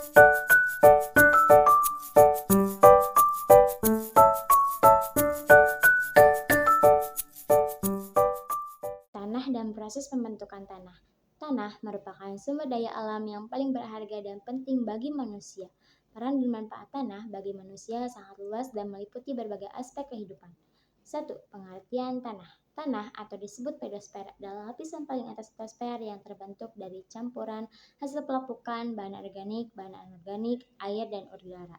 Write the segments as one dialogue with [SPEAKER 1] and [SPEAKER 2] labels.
[SPEAKER 1] Tanah dan proses pembentukan tanah. Tanah merupakan sumber daya alam yang paling berharga dan penting bagi manusia. Peran dan manfaat tanah bagi manusia sangat luas dan meliputi berbagai aspek kehidupan. 1. Pengertian tanah. Tanah atau disebut pedosfer adalah lapisan paling atas pedosfer yang terbentuk dari campuran hasil pelapukan bahan organik, bahan anorganik, air, dan udara.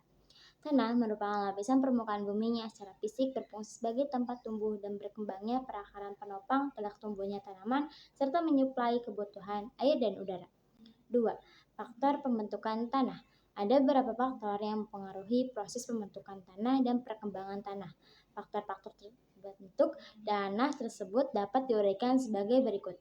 [SPEAKER 1] Tanah merupakan lapisan permukaan bumi yang secara fisik berfungsi sebagai tempat tumbuh dan berkembangnya perakaran penopang tegak tumbuhnya tanaman serta menyuplai kebutuhan air dan udara. 2. Faktor pembentukan tanah. Ada beberapa faktor yang mempengaruhi proses pembentukan tanah dan perkembangan tanah. Faktor-faktor terbentuk tanah tersebut dapat diuraikan sebagai berikut.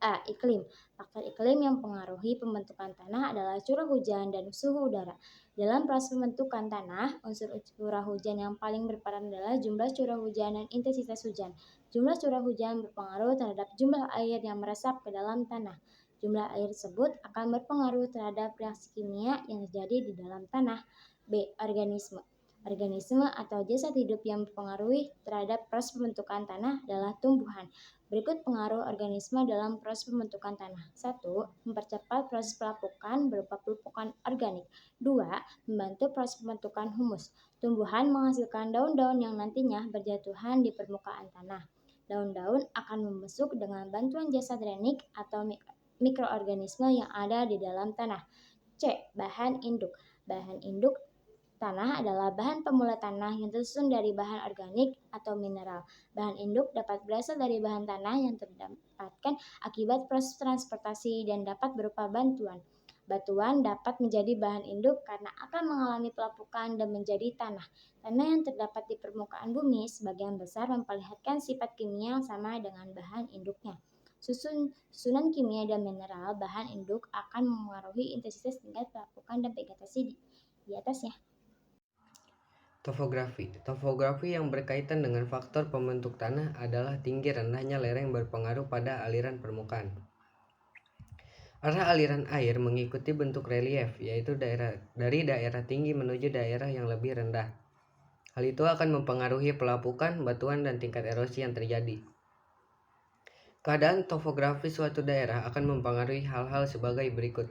[SPEAKER 1] A. Iklim. Faktor iklim yang mempengaruhi pembentukan tanah adalah curah hujan dan suhu udara. Dalam proses pembentukan tanah, unsur curah hujan yang paling berperan adalah jumlah curah hujan dan intensitas hujan. Jumlah curah hujan berpengaruh terhadap jumlah air yang meresap ke dalam tanah. Jumlah air tersebut akan berpengaruh terhadap reaksi kimia yang terjadi di dalam tanah. B. Organisme. Organisme atau jasad hidup yang mempengaruhi terhadap proses pembentukan tanah adalah tumbuhan. Berikut pengaruh organisme dalam proses pembentukan tanah. 1. Mempercepat proses pelapukan berupa pelupukan organik. 2. Membantu proses pembentukan humus. Tumbuhan menghasilkan daun-daun yang nantinya berjatuhan di permukaan tanah. Daun-daun akan membesuk dengan bantuan jasa drainase atau mikroorganisme yang ada di dalam tanah. C. Bahan induk. Bahan induk tanah adalah bahan pemula tanah yang tersusun dari bahan organik atau mineral. Bahan induk dapat berasal dari bahan tanah yang terdapatkan akibat proses transportasi dan dapat berupa bantuan. Batuan dapat menjadi bahan induk karena akan mengalami pelapukan dan menjadi tanah. Tanah yang terdapat di permukaan bumi sebagian besar memperlihatkan sifat kimia yang sama dengan bahan induknya. Susunan kimia dan mineral bahan induk akan mempengaruhi intensitas tingkat pelapukan dan vegetasi di atasnya.
[SPEAKER 2] Topografi. Topografi yang berkaitan dengan faktor pembentuk tanah adalah tinggi rendahnya lereng berpengaruh pada aliran permukaan. Arah aliran air mengikuti bentuk relief, yaitu dari daerah tinggi menuju daerah yang lebih rendah. Hal itu akan mempengaruhi pelapukan, batuan, dan tingkat erosi yang terjadi. Keadaan topografi suatu daerah akan mempengaruhi hal-hal sebagai berikut.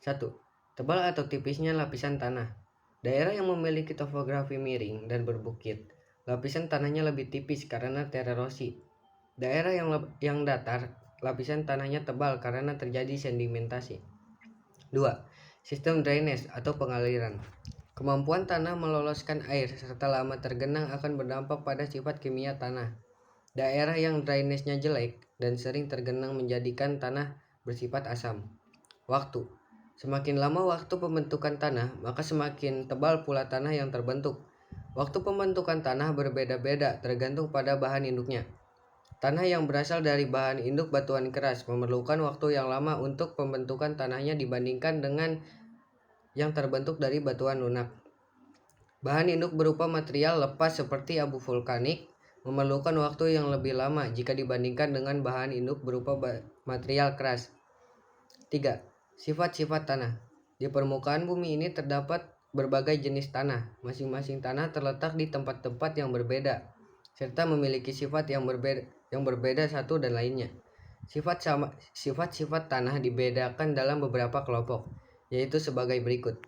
[SPEAKER 2] 1. Tebal atau tipisnya lapisan tanah. Daerah yang memiliki topografi miring dan berbukit, lapisan tanahnya lebih tipis karena tererosi. Daerah yang datar, lapisan tanahnya tebal karena terjadi sedimentasi. 2. Sistem drainase atau pengaliran. Kemampuan tanah meloloskan air serta lama tergenang akan berdampak pada sifat kimia tanah. Daerah yang drainasenya jelek dan sering tergenang menjadikan tanah bersifat asam. Waktu. Semakin lama waktu pembentukan tanah, maka semakin tebal pula tanah yang terbentuk. Waktu pembentukan tanah berbeda-beda tergantung pada bahan induknya. Tanah yang berasal dari bahan induk batuan keras memerlukan waktu yang lama untuk pembentukan tanahnya dibandingkan dengan yang terbentuk dari batuan lunak. Bahan induk berupa material lepas seperti abu vulkanik memerlukan waktu yang lebih lama jika dibandingkan dengan bahan induk berupa material keras. 3. Sifat-sifat tanah. Di permukaan bumi ini terdapat berbagai jenis tanah. Masing-masing tanah terletak di tempat-tempat yang berbeda, serta memiliki sifat yang berbeda satu dan lainnya. Sifat-sifat tanah dibedakan dalam beberapa kelompok, yaitu sebagai berikut.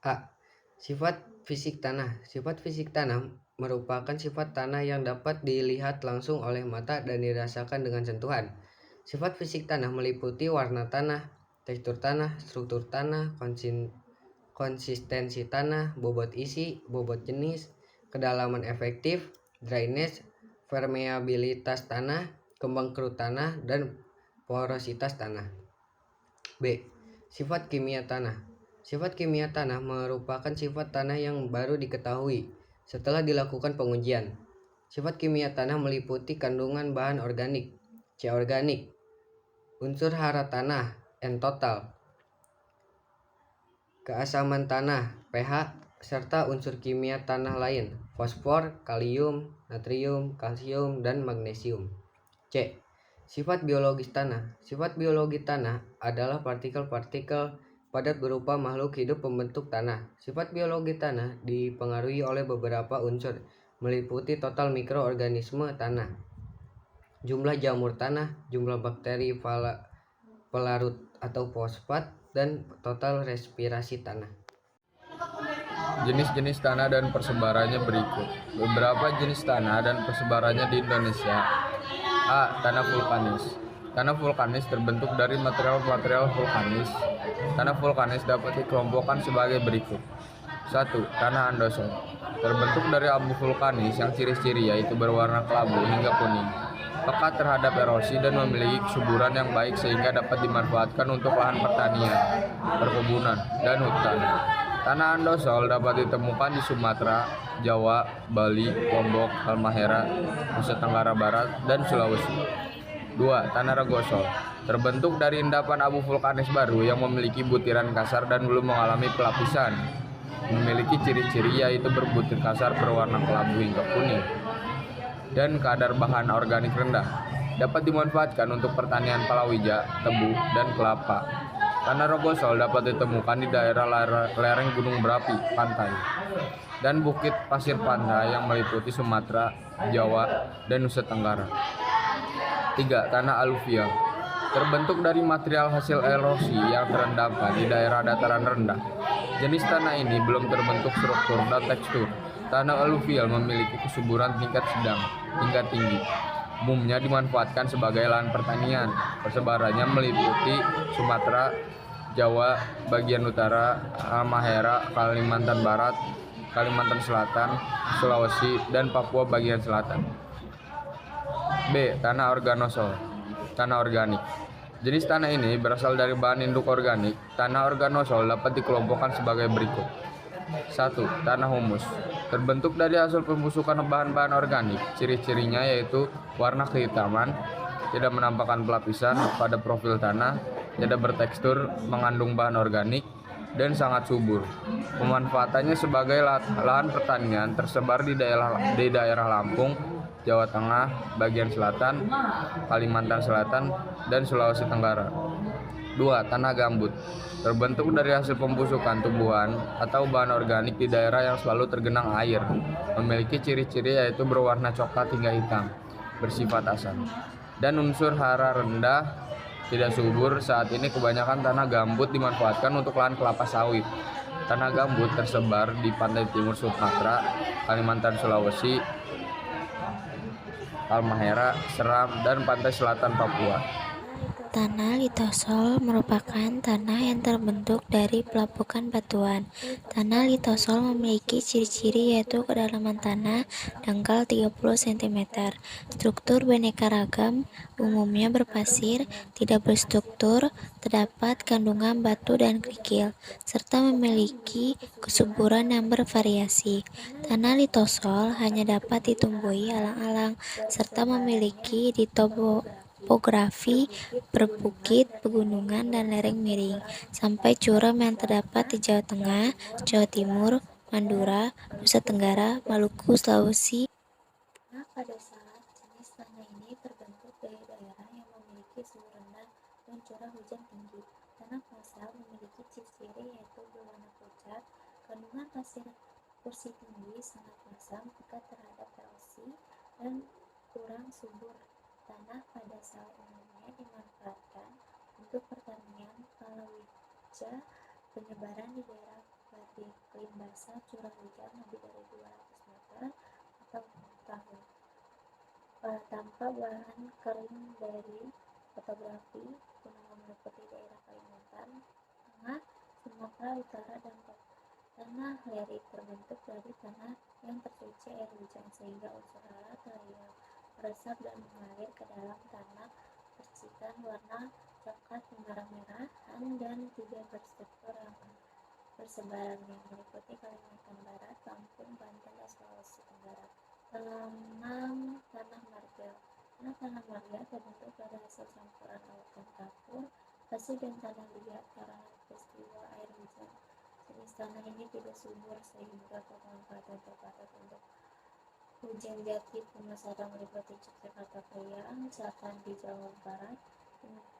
[SPEAKER 2] A. Sifat fisik tanah. Sifat fisik tanah merupakan sifat tanah yang dapat dilihat langsung oleh mata dan dirasakan dengan sentuhan. Sifat fisik tanah meliputi warna tanah, tekstur tanah, struktur tanah, konsistensi tanah, bobot isi, bobot jenis, kedalaman efektif, drainase, permeabilitas tanah, kembang kerut tanah, dan porositas tanah. B. Sifat kimia tanah. Sifat kimia tanah merupakan sifat tanah yang baru diketahui setelah dilakukan pengujian. Sifat kimia tanah meliputi kandungan bahan organik, C organik, unsur hara tanah, N total, keasaman tanah, pH, serta unsur kimia tanah lain, fosfor, kalium, natrium, kalsium, dan magnesium. C. Sifat biologis tanah. Sifat biologi tanah adalah partikel-partikel padat berupa makhluk hidup pembentuk tanah. Sifat biologi tanah dipengaruhi oleh beberapa unsur, meliputi total mikroorganisme tanah, jumlah jamur tanah, jumlah bakteri pelarut atau fosfat, dan total respirasi tanah.
[SPEAKER 3] Jenis-jenis tanah dan persebarannya berikut. Beberapa jenis tanah dan persebarannya di Indonesia. A. Tanah vulkanis. Tanah vulkanis terbentuk dari material-material vulkanis. Tanah vulkanis dapat dikelompokkan sebagai berikut. 1. Tanah andosol. Terbentuk dari abu vulkanis yang ciri-ciri yaitu berwarna kelabu hingga kuning, pekat terhadap erosi dan memiliki kesuburan yang baik sehingga dapat dimanfaatkan untuk lahan pertanian, perkebunan, dan hutan. Tanah andosol dapat ditemukan di Sumatera, Jawa, Bali, Lombok, Halmahera, Nusa Tenggara Barat, dan Sulawesi. 2. Tanah regosol. Terbentuk dari endapan abu vulkanis baru yang memiliki butiran kasar dan belum mengalami pelapisan. Memiliki ciri-ciri yaitu berbutir kasar berwarna kelabu hingga kuning dan kadar bahan organik rendah. Dapat dimanfaatkan untuk pertanian palawija, tebu, dan kelapa. Tanah regosol dapat ditemukan di daerah lereng gunung berapi, pantai, dan bukit pasir pantai yang meliputi Sumatera, Jawa, dan Nusa Tenggara. 3. Tanah aluvial. Terbentuk dari material hasil erosi yang terendapkan di daerah dataran rendah. Jenis tanah ini belum terbentuk struktur dan tekstur. Tanah aluvial memiliki kesuburan tingkat sedang hingga tinggi. Umumnya dimanfaatkan sebagai lahan pertanian. Persebarannya meliputi Sumatera, Jawa, bagian utara, Halmahera, Kalimantan Barat, Kalimantan Selatan, Sulawesi, dan Papua bagian selatan. B. Tanah organosol. Tanah organik. Jenis tanah ini berasal dari bahan induk organik. Tanah organosol dapat dikelompokkan sebagai berikut. 1. Tanah humus. Terbentuk dari hasil pembusukan bahan-bahan organik. Ciri-cirinya yaitu warna kehitaman, tidak menampakkan pelapisan pada profil tanah, tidak bertekstur, mengandung bahan organik, dan sangat subur. Pemanfaatannya sebagai lahan pertanian tersebar di daerah Lampung, Jawa Tengah, bagian selatan, Kalimantan Selatan, dan Sulawesi Tenggara. 2. Tanah gambut. Terbentuk dari hasil pembusukan tumbuhan atau bahan organik di daerah yang selalu tergenang air. Memiliki ciri-ciri yaitu berwarna coklat hingga hitam, bersifat asam, dan unsur hara rendah, tidak subur. Saat ini kebanyakan tanah gambut dimanfaatkan untuk lahan kelapa sawit. Tanah gambut tersebar di pantai timur Sumatera, Kalimantan Sulawesi, Halmahera, Seram, dan pantai selatan Papua.
[SPEAKER 4] Tanah litosol merupakan tanah yang terbentuk dari pelapukan batuan. Tanah litosol memiliki ciri-ciri yaitu kedalaman tanah dangkal 30 cm, struktur beraneka ragam, umumnya berpasir, tidak berstruktur, terdapat kandungan batu dan kerikil, serta memiliki kesuburan yang bervariasi. Tanah litosol hanya dapat ditumbuhi alang-alang, serta memiliki topografi berbukit, pegunungan, dan lereng miring, sampai curam yang terdapat di Jawa Tengah, Jawa Timur, Madura, Nusa Tenggara, Maluku, Sulawesi. Pada saat jenis tanah ini terbentuk dari daerah yang memiliki suhu rendah dan curah hujan tinggi. Tanah pasir memiliki ciri-ciri yaitu berwarna pucat, kandungan pasir kursi tinggi, sangat masam, pekat terhadap erosi, dan kurang subur. Tanah pada saat umumnya dimanfaatkan untuk pertanian palawija, penyebaran di daerah beriklim basah, curah hujan lebih dari 200 meter atau tahun, tanpa bahan kering. Dari fotografi gunung meliputi daerah Kalimantan Tengah, Sumatera Utara, dan tanah leri terbentuk dari tanah yang tercuci air hujan sehingga unsur hara meresap dan mengalir ke dalam tanah. Percikan warna coklat merah-merahan dan tidak berstruktur yang persebarannya meliputi Kalimantan Barat, Lampung, Banten, dan Sulawesi Tenggara. Tanah marga. Tanah marga terbentuk dari hasil campuran laut dan kapur, pasir, dan tanah liat karena peristiwa air hujan. Jenis tanah ini tidak subur sehingga pemanfaatan terbatas untuk hujan jati pemasaran meliputi Yogyakarta, Priang, Selatan di Jawa Barat.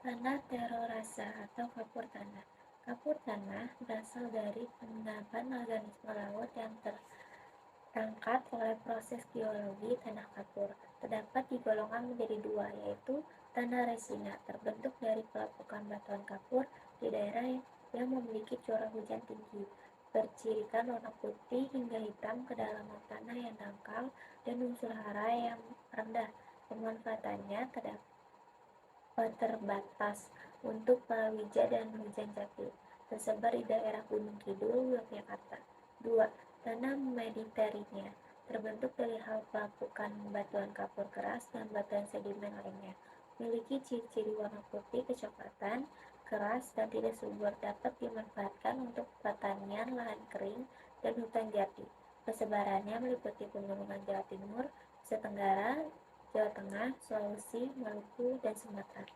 [SPEAKER 4] Tanah terorasa atau kapur tanah. Kapur tanah berasal dari endapan organisme laut yang terangkat oleh proses geologi tanah kapur. Terdapat digolongkan menjadi dua, yaitu tanah resina, terbentuk dari pelapukan batuan kapur di daerah yang memiliki curah hujan tinggi, bercirikan warna putih hingga hitam, kedalaman tanah yang dangkal, dan unsur hara yang rendah. Pemanfaatannya terbatas untuk palawija dan hujan jati, tersebar di daerah Gunung Kidul, Yogyakarta. 2. Tanah Mediterania, terbentuk dari hal pelapukan batuan kapur keras dan batuan sedimen lainnya. Memiliki ciri-ciri warna putih kecoklatan, keras, dan tidak subur, dapat dimanfaatkan untuk pertanian lahan kering dan hutan jati. Persebarannya meliputi pegunungan Jawa Timur, Nusa Tenggara, Jawa Tengah, Sulawesi, Maluku, dan Sumatera.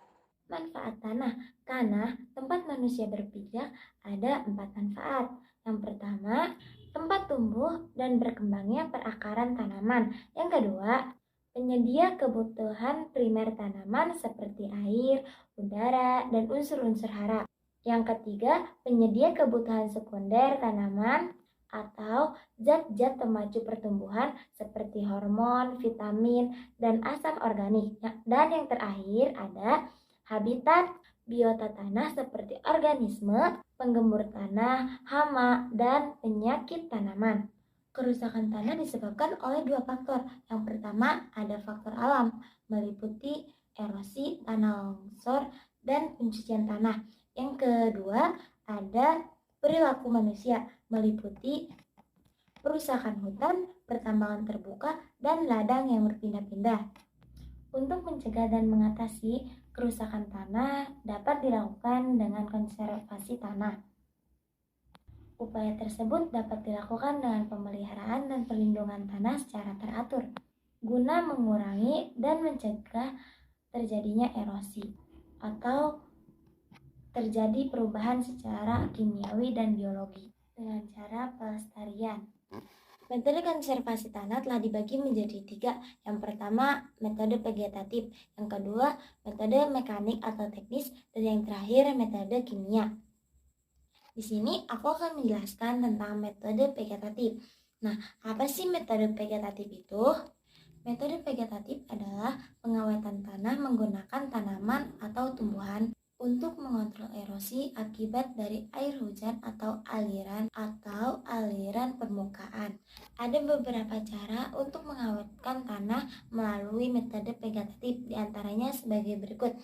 [SPEAKER 1] Manfaat tanah. Tanah, tempat manusia berpijak, ada 4 manfaat. Yang pertama, tempat tumbuh dan berkembangnya perakaran tanaman. Yang kedua, penyedia kebutuhan primer tanaman seperti air, udara, dan unsur-unsur hara. Yang ketiga, penyedia kebutuhan sekunder tanaman atau zat-zat pemacu pertumbuhan seperti hormon, vitamin, dan asam organik. Dan yang terakhir ada habitat biota tanah seperti organisme, penggembur tanah, hama, dan penyakit tanaman. Kerusakan tanah disebabkan oleh 2 faktor. Yang pertama ada faktor alam, meliputi erosi, tanah longsor, dan pencucian tanah. Yang kedua ada perilaku manusia, meliputi perusakan hutan, pertambangan terbuka, dan ladang yang berpindah-pindah. Untuk mencegah dan mengatasi kerusakan tanah dapat dilakukan dengan konservasi tanah. Upaya tersebut dapat dilakukan dengan pemeliharaan dan perlindungan tanah secara teratur, guna mengurangi dan mencegah terjadinya erosi atau terjadi perubahan secara kimiawi dan biologi. Dengan cara pelestarian, metode konservasi tanah telah dibagi menjadi 3. Yang pertama, metode vegetatif. Yang kedua, metode mekanik atau teknis. Dan yang terakhir, metode kimia. Di sini aku akan menjelaskan tentang metode vegetatif. Nah, apa sih metode vegetatif itu? Metode vegetatif adalah pengawetan tanah menggunakan tanaman atau tumbuhan untuk mengontrol erosi akibat dari air hujan atau aliran permukaan. Ada beberapa cara untuk mengawetkan tanah melalui metode vegetatif, diantaranya sebagai berikut.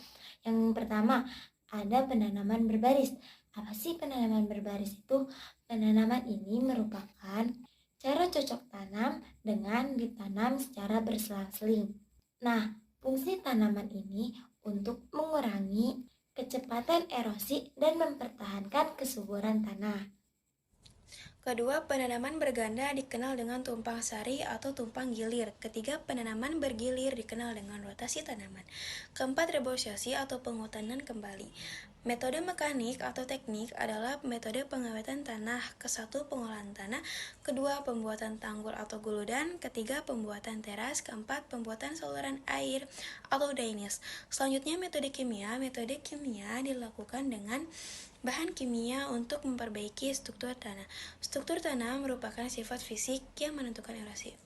[SPEAKER 1] Yang pertama, ada penanaman berbaris. Apa sih penanaman berbaris itu? Penanaman ini merupakan cara cocok tanam dengan ditanam secara berselang-seling. Nah, fungsi tanaman ini untuk mengurangi kecepatan erosi dan mempertahankan kesuburan tanah.
[SPEAKER 5] Kedua, penanaman berganda dikenal dengan tumpang sari atau tumpang gilir. Ketiga, penanaman bergilir dikenal dengan rotasi tanaman. Keempat, reboisasi atau penghutanan kembali. Metode mekanik atau teknik adalah metode pengawetan tanah. Ke-1, pengolahan tanah. Kedua, pembuatan tanggul atau guludan. Ketiga, pembuatan teras. Keempat, pembuatan saluran air atau drainase. Selanjutnya, metode kimia. Metode kimia dilakukan dengan bahan kimia untuk memperbaiki struktur tanah. Struktur tanah merupakan sifat fisik yang menentukan erosi.